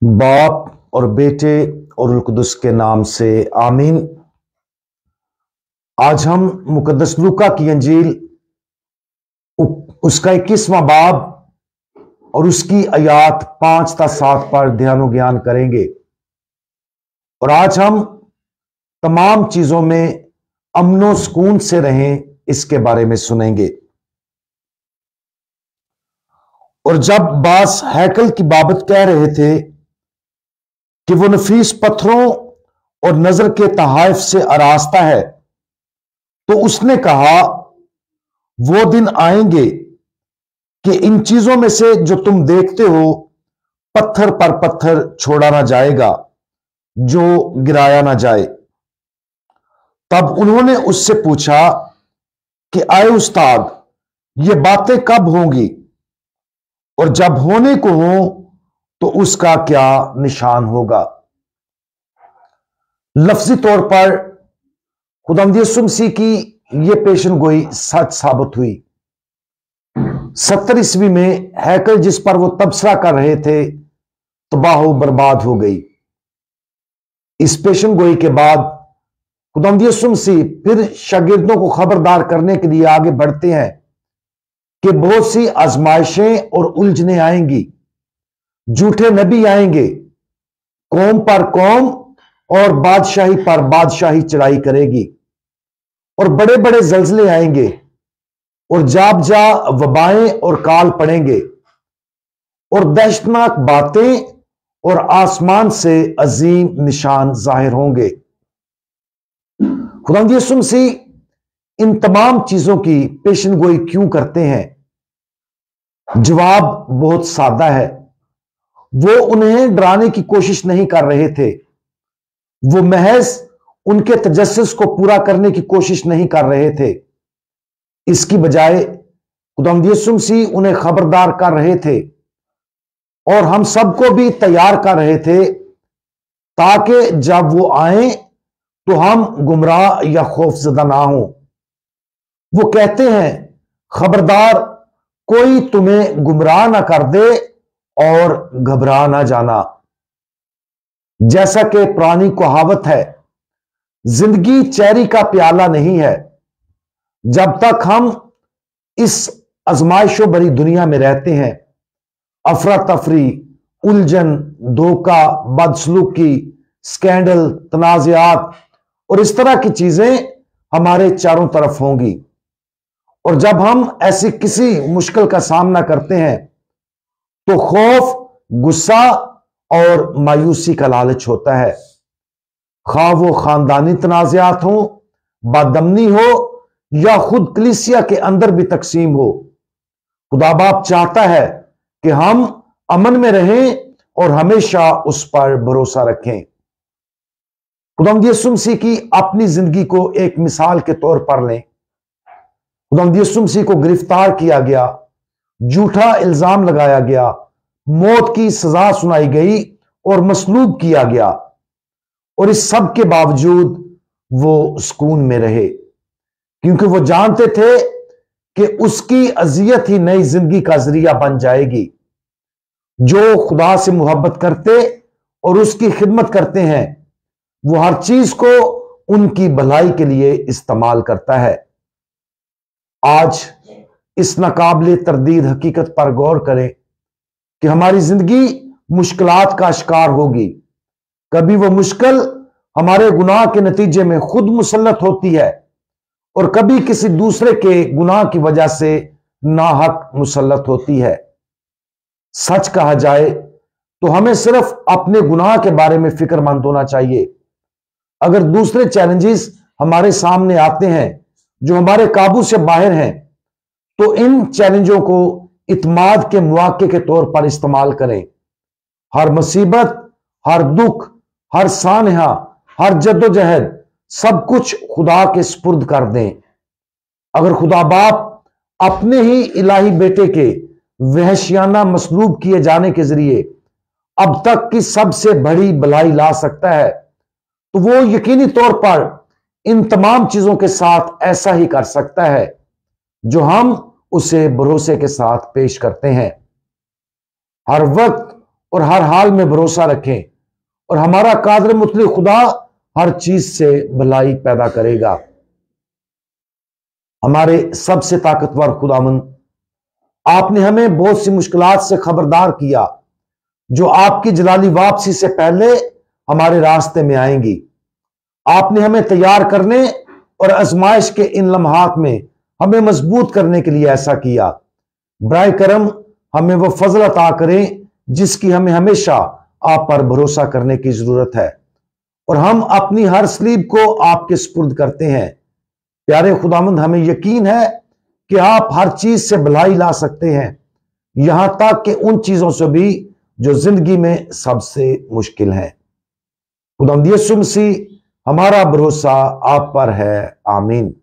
बाप और बेटे और रुल कुदस के नाम से आमीन। आज हम मुकद्दस लूका की अंजील उसका 21वां बाब और उसकी आयात 5 ता 7 पर ध्यान ज्ञान करेंगे। और आज हम तमाम चीजों में अमनो सुकून से रहें इसके बारे में सुनेंगे। और जब बास हैकल की बाबत कह रहे थे कि वो नफीस पत्थरों और नजर के तहाइफ से आरास्ता है, तो उसने कहा वो दिन आएंगे कि इन चीजों में से जो तुम देखते हो पत्थर पर पत्थर छोड़ा ना जाएगा जो गिराया ना जाए। तब उन्होंने उससे पूछा कि आए उस्ताद, ये बातें कब होंगी और जब होने को हो तो उसका क्या निशान होगा। लफ्जी तौर पर खुदावंद यीशु मसीह की यह पेशन गोई सच साबित हुई। 70 ईस्वी में हैकल जिस पर वो तबसरा कर रहे थे तबाह बर्बाद हो गई। इस पेशन गोई के बाद खुदावंद यीशु मसीह फिर शागिर्दों को खबरदार करने के लिए आगे बढ़ते हैं कि बहुत सी आजमाइशें और उलझने आएंगी, झूठे नबी आएंगे, कौम पर कौम और बादशाही पर बादशाही चढ़ाई करेगी और बड़े बड़े जल्जले आएंगे और जाबजा वबाएं और काल पड़ेंगे और दहशतनाक बातें और आसमान से अजीम निशान जाहिर होंगे। खुदावंद यीशु मसीह इन तमाम चीजों की पेशन गोई क्यों करते हैं? जवाब बहुत सादा है। वो उन्हें डराने की कोशिश नहीं कर रहे थे, वो महज उनके तजस्सुस को पूरा करने की कोशिश नहीं कर रहे थे। इसकी बजाय खुदावंद यीशु मसीह उन्हें खबरदार कर रहे थे और हम सबको भी तैयार कर रहे थे ताकि जब वो आए तो हम गुमराह या खौफजदा ना हो। वो कहते हैं, खबरदार कोई तुम्हें गुमराह ना कर दे और घबरा ना जाना। जैसा कि पुरानी कहावत है, जिंदगी चेरी का प्याला नहीं है। जब तक हम इस आजमाइशों भरी दुनिया में रहते हैं, अफरा तफरी, उलझन, धोखा, बदसलूकी, स्कैंडल, तनाज़ात और इस तरह की चीजें हमारे चारों तरफ होंगी। और जब हम ऐसी किसी मुश्किल का सामना करते हैं तो खौफ, गुस्सा और मायूसी का लालच होता है। खा वो खानदानी तनाज़ात हो, बादमनी हो या खुद कलीसिया के अंदर भी तकसीम हो, खुदा बाप चाहता है कि हम अमन में रहें और हमेशा उस पर भरोसा रखें। खुदावंद यीशु मसीह की अपनी जिंदगी को एक मिसाल के तौर पर लें। खुदावंद यीशु मसीह को गिरफ्तार किया गया, झूठा इल्जाम लगाया गया, मौत की सजा सुनाई गई और मसलूब किया गया, और इस सब के बावजूद वो सुकून में रहे, क्योंकि वो जानते थे कि उसकी अजियत ही नई जिंदगी का जरिया बन जाएगी। जो खुदा से मोहब्बत करते और उसकी खिदमत करते हैं, वो हर चीज को उनकी भलाई के लिए इस्तेमाल करता है। आज इस नाकाबिले तरदीद हकीकत पर गौर करें कि हमारी जिंदगी मुश्किलात का शिकार होगी। कभी वो मुश्किल हमारे गुनाह के नतीजे में खुद मुसल्लत होती है और कभी किसी दूसरे के गुनाह की वजह से नाहक मुसल्लत होती है। सच कहा जाए तो हमें सिर्फ अपने गुनाह के बारे में फिक्रमंद होना चाहिए। अगर दूसरे चैलेंजेस हमारे सामने आते हैं जो हमारे काबू से बाहर हैं, तो इन चैलेंजों को इत्माद के मौके के तौर पर इस्तेमाल करें। हर मुसीबत, हर दुख, हर सानहा, हर जद्दोजहद, सब कुछ खुदा के सुपुर्द कर दें। अगर खुदा बाप अपने ही इलाही बेटे के वहशियाना मसलूब किए जाने के जरिए अब तक की सबसे बड़ी भलाई ला सकता है, तो वो यकीनी तौर पर इन तमाम चीजों के साथ ऐसा ही कर सकता है जो हम उसे भरोसे के साथ पेश करते हैं। हर वक्त और हर हाल में भरोसा रखें, और हमारा कादिर मुतलक खुदा हर चीज से भलाई पैदा करेगा। हमारे सबसे ताकतवर खुदावंद, आपने हमें बहुत सी मुश्किलात से खबरदार किया जो आपकी जलाली वापसी से पहले हमारे रास्ते में आएंगी। आपने हमें तैयार करने और आजमाइश के इन लम्हात में हमें मजबूत करने के लिए ऐसा किया। बराए करम हमें वो फजल अता करें जिसकी हमें हमेशा आप पर भरोसा करने की जरूरत है, और हम अपनी हर सलीब को आपके सुपुर्द करते हैं। प्यारे खुदावंद, हमें यकीन है कि आप हर चीज से भलाई ला सकते हैं, यहां तक कि उन चीजों से भी जो जिंदगी में सबसे मुश्किल है। खुदावंद यीशु मसीह, हमारा भरोसा आप पर है। आमीन।